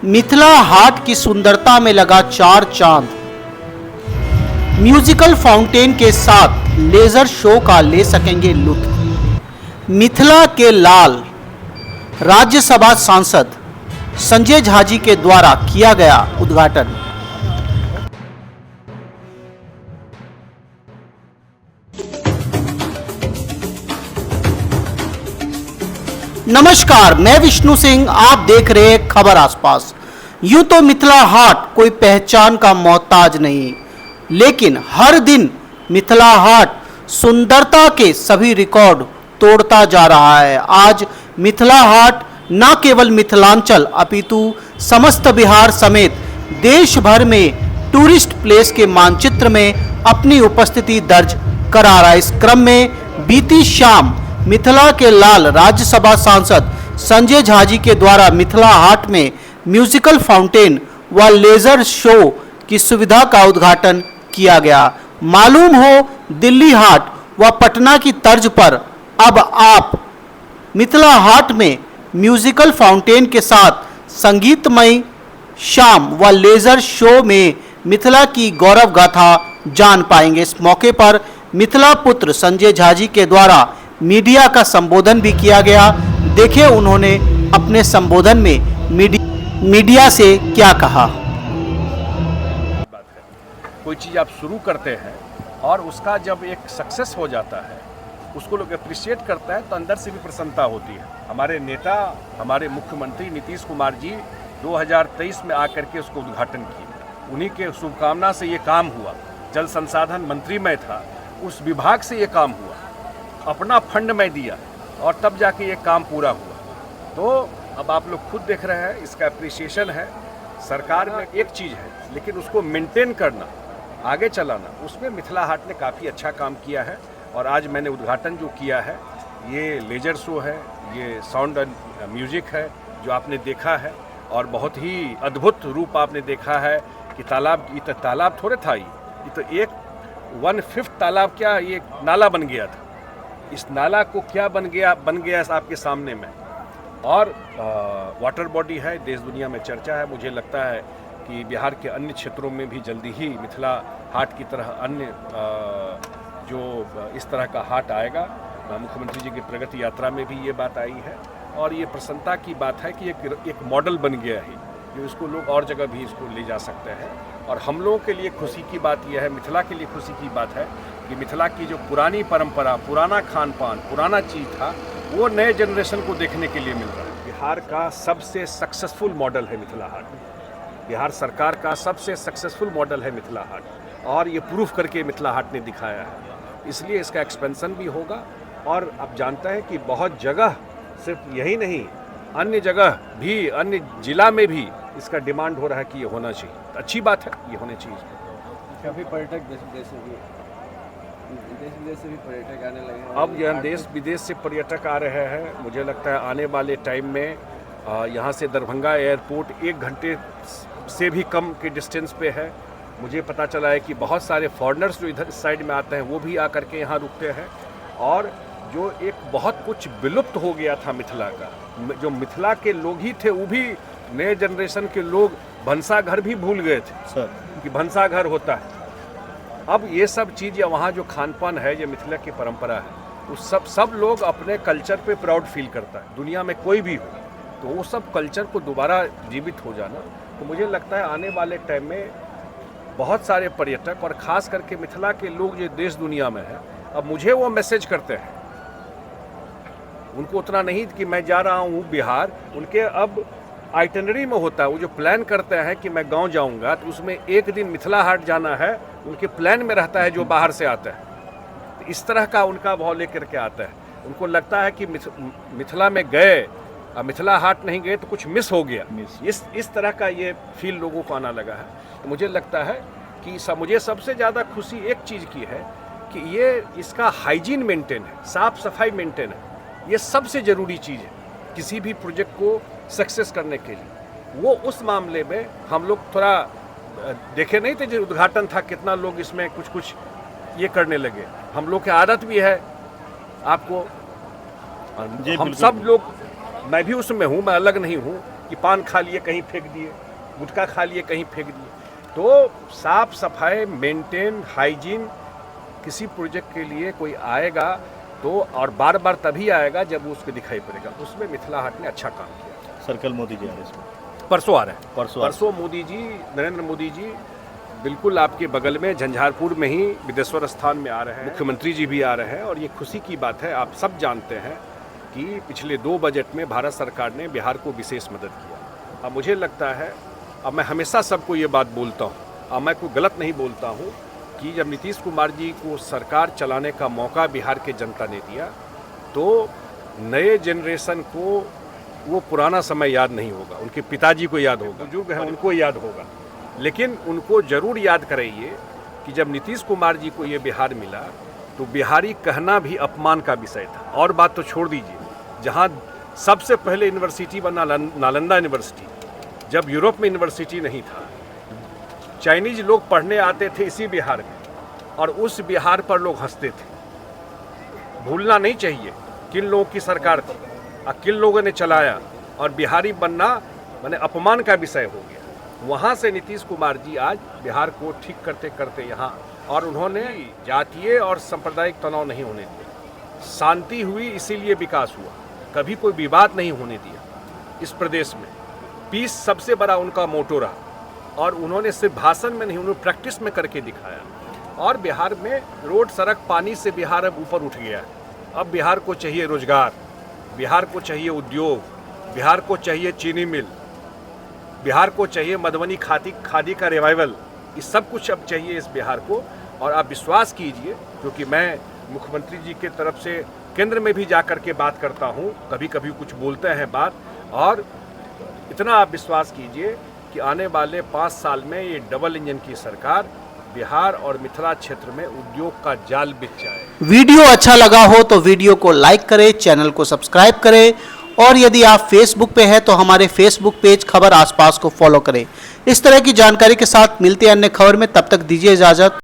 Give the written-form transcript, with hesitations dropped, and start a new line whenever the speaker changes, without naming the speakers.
मिथिला हाट की सुंदरता में लगा चार चांद। म्यूजिकल फाउंटेन के साथ लेजर शो का ले सकेंगे लुत्फ। मिथिला के लाल राज्यसभा सांसद संजय झा जी के द्वारा किया गया उद्घाटन। नमस्कार, मैं विष्णु सिंह, आप देख रहे हैं खबर आसपास। यूं तो मिथिला हाट कोई पहचान का मोहताज नहीं, लेकिन हर दिन मिथिला हाट सुंदरता के सभी रिकॉर्ड तोड़ता जा रहा है। आज मिथिला हाट न केवल मिथिलांचल अपितु समस्त बिहार समेत देश भर में टूरिस्ट प्लेस के मानचित्र में अपनी उपस्थिति दर्ज करा रहा है। इस क्रम में बीती शाम मिथिला के लाल राज्यसभा सांसद संजय झा जी के द्वारा मिथिला हाट में म्यूजिकल फाउंटेन व लेजर शो की सुविधा का उद्घाटन किया गया। मालूम हो, दिल्ली हाट व पटना की तर्ज पर अब आप मिथिला हाट में म्यूजिकल फाउंटेन के साथ संगीतमय शाम व लेजर शो में मिथिला की गौरव गाथा जान पाएंगे। इस मौके पर मिथिला पुत्र संजय झा जी के द्वारा मीडिया का संबोधन भी किया गया। देखिए उन्होंने अपने संबोधन में मीडिया से क्या कहा।
कोई चीज़ आप शुरू करते हैं और उसका जब एक सक्सेस हो जाता है, उसको लोग अप्रिशिएट करता है तो अंदर से भी प्रसन्नता होती है। हमारे नेता, हमारे मुख्यमंत्री नीतीश कुमार जी 2023 में आकर के उसको उद्घाटन किए। उन्हीं के शुभकामना से ये काम हुआ। जल संसाधन मंत्री मैं था, उस विभाग से ये काम हुआ, अपना फंड मैं दिया और तब जाके ये काम पूरा हुआ। तो अब आप लोग खुद देख रहे हैं, इसका अप्रिसिएशन है। सरकार में एक चीज़ है, लेकिन उसको मेंटेन करना, आगे चलाना, उसमें मिथिला हाट ने काफ़ी अच्छा काम किया है। और आज मैंने उद्घाटन जो किया है, ये लेजर शो है, ये साउंड एंड म्यूजिक है जो आपने देखा है, और बहुत ही अद्भुत रूप आपने देखा है कि तालाब, ये तो तालाब थोड़े था, ये तो एक 1/5 तालाब, क्या ये नाला बन गया था। इस नाला को क्या बन गया आपके सामने में। और वाटर बॉडी है, देश दुनिया में चर्चा है। मुझे लगता है कि बिहार के अन्य क्षेत्रों में भी जल्दी ही मिथिला हाट की तरह अन्य जो इस तरह का हाट आएगा। मुख्यमंत्री जी की प्रगति यात्रा में भी ये बात आई है और ये प्रसन्नता की बात है कि एक मॉडल बन गया है जो इसको लोग और जगह भी इसको ले जा सकते हैं। और हम लोगों के लिए खुशी की बात यह है, मिथिला के लिए खुशी की बात है कि मिथिला की जो पुरानी परंपरा, पुराना खान पान, पुराना चीज़ था, वो नए जनरेशन को देखने के लिए मिल रहा है। बिहार का सबसे सक्सेसफुल मॉडल है मिथिला हाट। बिहार सरकार का सबसे सक्सेसफुल मॉडल है मिथिला हाट, और ये प्रूफ करके मिथिला हाट ने दिखाया है। इसलिए इसका एक्सपेंशन भी होगा। और आप जानते हैं कि बहुत जगह, सिर्फ यही नहीं, अन्य जगह भी, अन्य जिला में भी इसका डिमांड हो रहा है कि ये होना चाहिए। तो अच्छी बात है, ये होने चाहिए।
काफ़ी पर्यटक देश विदेश से भी पर्यटक आने लगे हैं।
अब यह देश विदेश से पर्यटक आ रहे हैं। मुझे लगता है आने वाले टाइम में यहाँ से दरभंगा एयरपोर्ट 1 घंटे से भी कम के डिस्टेंस पे है। मुझे पता चला है कि बहुत सारे फॉरेनर्स जो इधर इस साइड में आते हैं वो भी आकर के यहाँ रुकते हैं। और जो एक बहुत कुछ विलुप्त हो गया था मिथिला का, जो मिथिला के लोग ही थे, वो भी नए जनरेशन के लोग भंसा घर भी भूल गए थे कि भंसा घर होता है। अब ये सब चीज़ या वहाँ जो खान पान है, ये मिथिला की परंपरा है, उस सब लोग अपने कल्चर पे प्राउड फील करता है। दुनिया में कोई भी हो तो वो सब कल्चर को दोबारा जीवित हो जाना। तो मुझे लगता है आने वाले टाइम में बहुत सारे पर्यटक, और ख़ास करके मिथिला के लोग जो देश दुनिया में है, अब मुझे वो मैसेज करते हैं। उनको उतना नहीं कि मैं जा रहा हूँ बिहार, उनके अब आइटनरी में होता है। वो जो प्लान करते हैं कि मैं गांव जाऊंगा तो उसमें एक दिन मिथिला हाट जाना है, उनके प्लान में रहता है जो बाहर से आता है। तो इस तरह का उनका भाव लेकर के आता है। उनको लगता है कि मिथिला में गए, मिथिला हाट नहीं गए तो कुछ मिस हो गया। इस तरह का ये फील लोगों को आना लगा है। तो मुझे लगता है कि मुझे सबसे ज़्यादा खुशी एक चीज़ की है कि ये इसका हाइजीन मेंटेन है, साफ़ सफाई मेंटेन है। ये सबसे ज़रूरी चीज़ है किसी भी प्रोजेक्ट को सक्सेस करने के लिए। वो उस मामले में हम लोग थोड़ा देखे नहीं थे, जो उद्घाटन था कितना लोग इसमें कुछ ये करने लगे। हम लोग की आदत भी है, आपको हम सब लोग, मैं भी उसमें हूँ, मैं अलग नहीं हूँ, कि पान खा लिए कहीं फेंक दिए, गुटखा खा लिए कहीं फेंक दिए। तो साफ सफाई, मेंटेन, हाइजीन, किसी प्रोजेक्ट के लिए कोई आएगा तो और बार बार तभी आएगा जब वो उसको दिखाई पड़ेगा। उसमें मिथिला हाट ने अच्छा काम किया।
सर्कल मोदी जी आ रहे हैं इसमें,
परसों आ रहे हैं,
परसों
मोदी जी, नरेंद्र मोदी जी बिल्कुल आपके बगल में झंझारपुर में ही विदेश्वर स्थान में आ रहे हैं, मुख्यमंत्री जी भी आ रहे हैं। और ये खुशी की बात है, आप सब जानते हैं कि पिछले 2 बजट में भारत सरकार ने बिहार को विशेष मदद किया। अब मुझे लगता है, अब मैं हमेशा सबको ये बात बोलता हूँ, अब मैं कोई गलत नहीं बोलता हूँ, कि जब नीतीश कुमार जी को सरकार चलाने का मौका बिहार के जनता ने दिया तो नए जनरेशन को वो पुराना समय याद नहीं होगा, उनके पिताजी को याद होगा, बुजुर्ग हैं उनको याद होगा, लेकिन उनको जरूर याद कराइए कि जब नीतीश कुमार जी को ये बिहार मिला तो बिहारी कहना भी अपमान का विषय था। और बात तो छोड़ दीजिए, जहाँ सबसे पहले यूनिवर्सिटी बना नालंदा यूनिवर्सिटी, जब यूरोप में यूनिवर्सिटी नहीं था, चाइनीज लोग पढ़ने आते थे इसी बिहार में और उस बिहार पर लोग हंसते थे। भूलना नहीं चाहिए किन लोगों की सरकार थी और किन लोगों ने चलाया, और बिहारी बनना माने अपमान का विषय हो गया। वहाँ से नीतीश कुमार जी आज बिहार को ठीक करते करते यहाँ, और उन्होंने जातीय और सांप्रदायिक तनाव नहीं होने दिया, शांति हुई इसीलिए विकास हुआ, कभी कोई विवाद नहीं होने दिया इस प्रदेश में। पीस सबसे बड़ा उनका मोटो रहा, और उन्होंने सिर्फ भाषण में नहीं, उन्होंने प्रैक्टिस में करके दिखाया। और बिहार में रोड, सड़क, पानी से बिहार अब ऊपर उठ गया है। अब बिहार को चाहिए रोजगार, बिहार को चाहिए उद्योग, बिहार को चाहिए चीनी मिल, बिहार को चाहिए मधुबनी खादी का रिवाइवल। ये सब कुछ अब चाहिए इस बिहार को। और आप विश्वास कीजिए, क्योंकि मैं मुख्यमंत्री जी के तरफ से केंद्र में भी जा कर के बात करता हूँ, कभी कभी कुछ बोलते हैं बात, और इतना आप विश्वास कीजिए कि आने वाले 5 साल में ये डबल इंजन की सरकार बिहार और मिथिला क्षेत्र में उद्योग का जाल बिछ जाए।
वीडियो अच्छा लगा हो तो वीडियो को लाइक करें, चैनल को सब्सक्राइब करें, और यदि आप फेसबुक पे हैं तो हमारे फेसबुक पेज खबर आसपास को फॉलो करें। इस तरह की जानकारी के साथ मिलते हैं अन्य खबर में, तब तक दीजिए इजाजत।